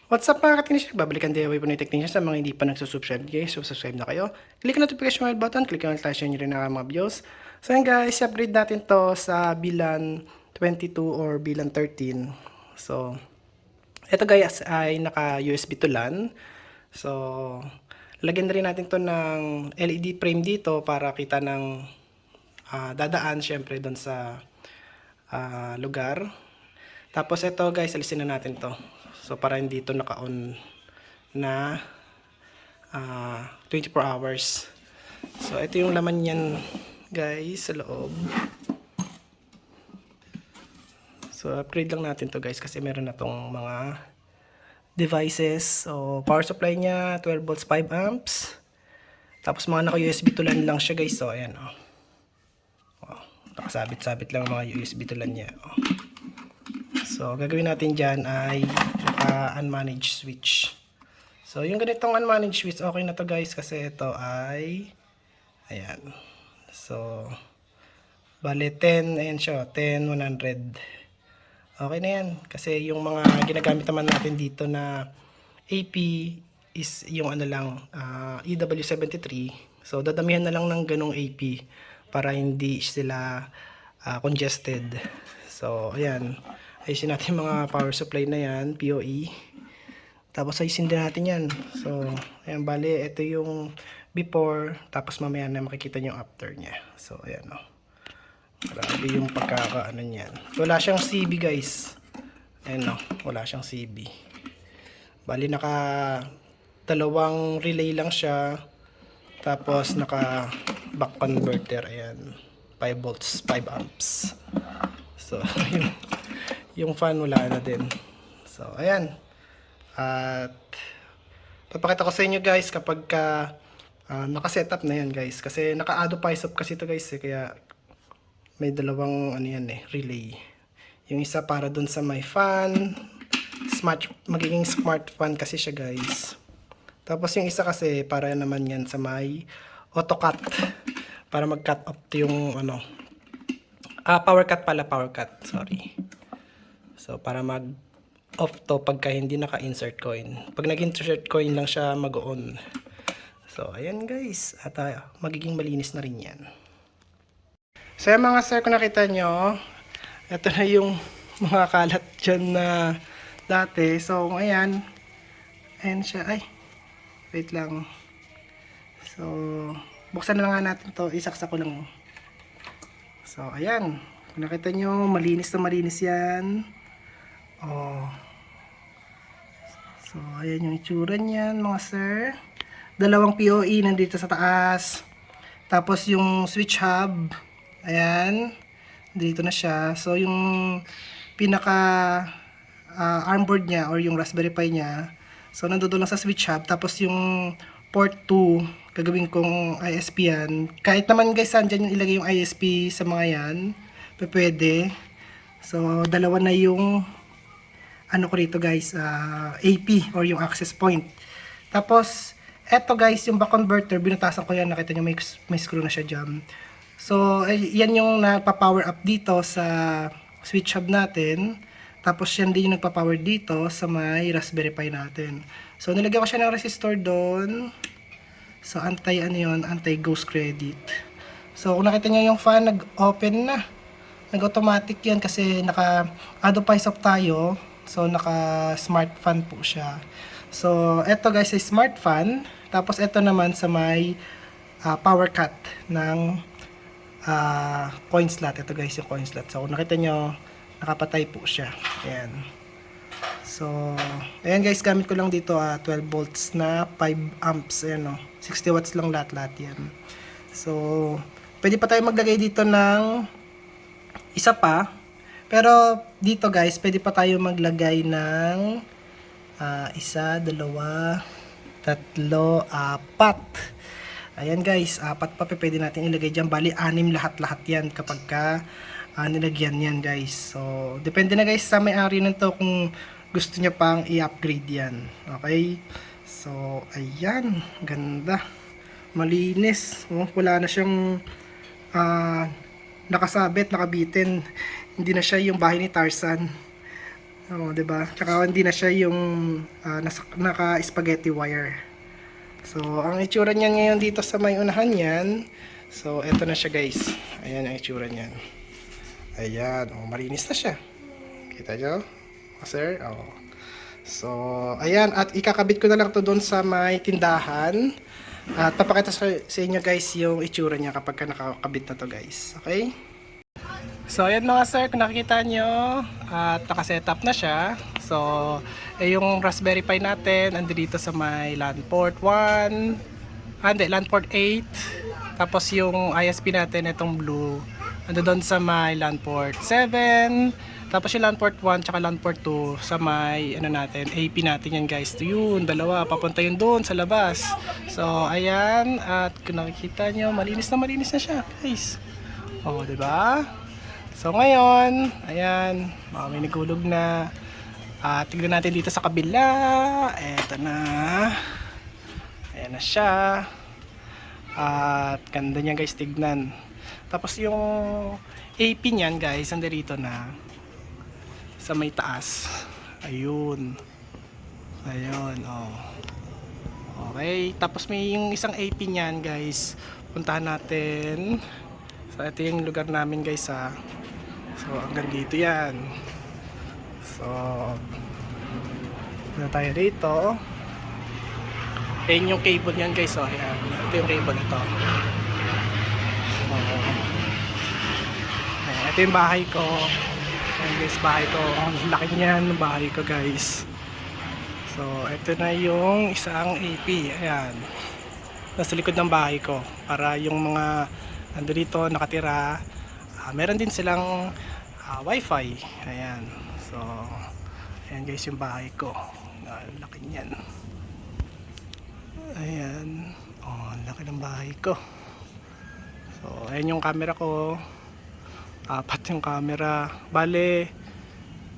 What's up mga ka-technician? Babalikan DIY po ng technician sa mga hindi pa nagsusubscribe guys. So subscribe na kayo. Click ang notification bell button. Click ang notification nyo rin ang mga videos. So yan guys, upgrade natin to sa bilan 22 or bilan 13. So ito guys ay naka USB to LAN. So lagyan na rin natin to ng LED frame dito para kita ng dadaan syempre doon sa lugar. Tapos ito guys, alisin na natin to. So para hindi ito naka-on na 24 hours. So ito yung laman niyan guys sa loob. So upgrade lang natin to guys kasi meron na tong mga devices. So power supply niya 12 volts 5 amps. Tapos mga naka USB to LAN lang siya guys. So ayan oh. Nakasabit-sabit lang mga USB to LAN niya. Oh. So gagawin natin dyan ay unmanaged switch. So yung ganitong unmanaged switch okay na to guys kasi ito ay ayan. So bale 10 ayan siya 10 100. Okay na yan kasi yung mga ginagamit naman natin dito na AP is yung ano lang EW73. So dadamihan na lang ng ganong AP para hindi sila congested. So ayan, ayusin natin mga power supply na yan, PoE. Tapos ayusin din natin yan. So ayan, bale ito yung before, tapos mamaya na makikita nyo yung after nya. So ayan o. Grabe yung pagkakaano niyan. Wala siyang CB guys. Ayan o, wala siyang CB. Bali naka dalawang relay lang siya. Tapos naka back converter, ayan. 5 volts, 5 amps. So yung fan wala na din. So ayan. At papakita ko sa inyo guys kapag naka-setup na yan guys. Kasi naka-auto up kasi ito guys kaya may dalawang ano yan relay. Yung isa para dun sa my fan, magiging smart fan kasi siya guys. Tapos yung isa kasi para naman yan sa may auto cut para mag-cut off yung ano power cut pala, power cut, sorry. So para mag-off to pagka hindi naka-insert coin. Pag nag-insert coin lang siya mag-on. So ayan guys, at magiging malinis na rin yan. So yung mga sir, kung nakita nyo, ito na yung mga kalat dyan na dati. So ayan, ayan siya, ay wait lang. So buksan na nga natin to, isaksak ko lang. So ayan, kung nakita nyo, malinis na malinis yan. Oh. So ayan yung itsura niyan mga sir. Dalawang PoE nandito sa taas. Tapos yung switch hub, ayan, dito na siya. So yung pinaka ARM board niya or yung Raspberry Pi niya, so nandoon lang sa switch hub. Tapos yung port 2, gagawin kong ISP yan. Kahit naman guys, andyan yung ilagay yung ISP sa mga yan, pwede. So dalawa na yung ano ko rito guys, AP or yung access point. Tapos eto guys, yung back converter, binutasan ko yan, nakita nyo may screw na siya dyan. So yan yung nagpa-power up dito sa switch hub natin. Tapos yan din yung nagpa-power dito sa may Raspberry Pi natin. So nilagyan ko siya ng resistor doon. So anti-ghost credit. So kung nakita nyo yung fan, nag-open na. Nag-automatic yan kasi naka-auto up tayo. So naka-smart fan po siya. So eto guys ay smart fan. Tapos eto naman sa may power cut ng coin slot. Ito guys yung coin slot. So kung nakita nyo, nakapatay po siya. Ayan. So ayan guys, gamit ko lang dito 12 volts na 5 amps. Ayan o. 60 watts lang lahat yan. So pwede pa tayo maglagay dito ng isa pa. Pero dito guys, pwede pa tayo maglagay ng isa, dalawa, tatlo, apat. Ayan guys, apat pa pwede natin ilagay dyan. Bali, 6 lahat-lahat yan kapag nilagyan yan guys. So, depende na guys sa may-ari nito kung gusto niya pang i-upgrade yan. Okay? So, ayan. Ganda. Malinis. Oh, wala na siyang nakasabit, nakabitin. Hindi na siya yung bahay ni Tarzan. Oo, 'di ba? Tsaka hindi na siya yung naka-spaghetti wire. So, ang itsura niyan ngayon dito sa may unahan niyan. So, eto na siya guys. Ayan ang itsura niyan. Ayan, oh, malinis na siya. Kita nyo? Oh, sir? Oh. So, ayan. At ikakabit ko na lang to doon sa may tindahan. At papakita sa inyo guys yung itsura niya kapag nakakabit na to guys. Okay? So, ayan mga sir, kung nakikita nyo, at nakasetup na siya. So, yung Raspberry Pi natin, andi dito sa may LAN port 1, LAN port 8. Tapos yung ISP natin, itong blue, ando doon sa may LAN port 7. Tapos yung LAN port 1, tsaka LAN port 2, sa may, natin, AP natin yan guys. Ito yun, dalawa, papunta yun doon sa labas. So, ayan, at kung nakikita nyo, malinis na siya guys. Oh, diba? So ngayon, ayan, may nagulog na. Tignan natin dito sa kabila. Eto na. Ayan na siya. At ganda niya guys, tignan. Tapos yung AP niyan guys, nandito na sa may taas. Ayun. Ayun, oh. Okay, tapos may yung isang AP niyan guys. Puntahan natin. So ito yung lugar namin guys ha. So hanggang dito yan. So na tayo dito. Ayan yung cable niyan guys. So ayan. Ito yung cable ito. So, ayan, ito yung bahay ko. Ayan guys, bahay ko. Ang laki niyan ng bahay ko guys. So ito na yung isang AP. Ayan. Nasa likod ng bahay ko. Para yung mga ando dito nakatira, meron din silang wifi. Ayan. So ayan guys yung bahay ko. Laki niyan. Ayan. Oh, laki ng bahay ko. So ayan yung camera ko. 4 yung camera. Bale,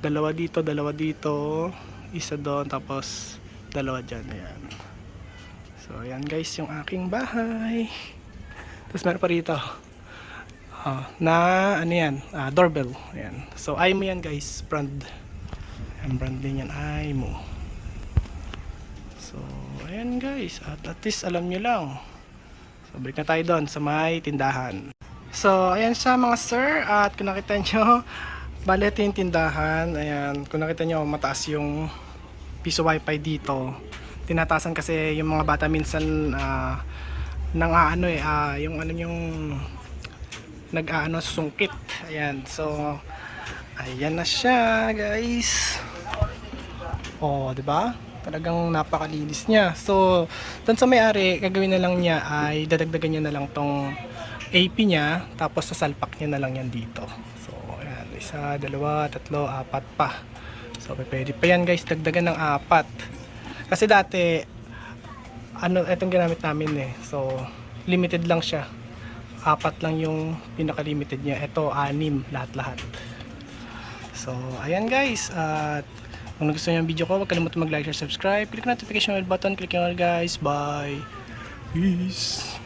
dalawa dito, isa doon, tapos dalawa dyan. Ayan. So ayan guys yung aking bahay. Tapos meron pa rito na ano yan, doorbell. Ayan. So iMo yan guys, brand. Ang brand din yan, iMo. So ayan guys, at least alam nyo lang. So balik na tayo doon sa may tindahan. So ayan siya mga sir, at kung nakita nyo, bale ito yung tindahan. Ayan, kung nakita nyo, mataas yung piso wifi dito. Tinatasan kasi yung mga bata minsan nang yung sungkit. Ayan, so ayan na siya guys. Oh, 'di ba? Talagang napakalinis niya. So doon sa may-ari, gagawin na lang niya ay dadagdagan niya na lang tong AP niya, tapos sasalpak niya na lang yan dito. So ayan, 1, 2, 3, 4 pa. So pwede pa yan guys, dagdagan ng 4. Kasi dati itong ginamit namin eh. So limited lang siya. 4 lang yung pinaka-limited niya. Ito 6 lahat-lahat. So ayan guys, at kung nagustuhan niyo ang video ko, huwag kalimutan mag-like, share, subscribe, click notification bell button, click nyo guys. Bye. Peace.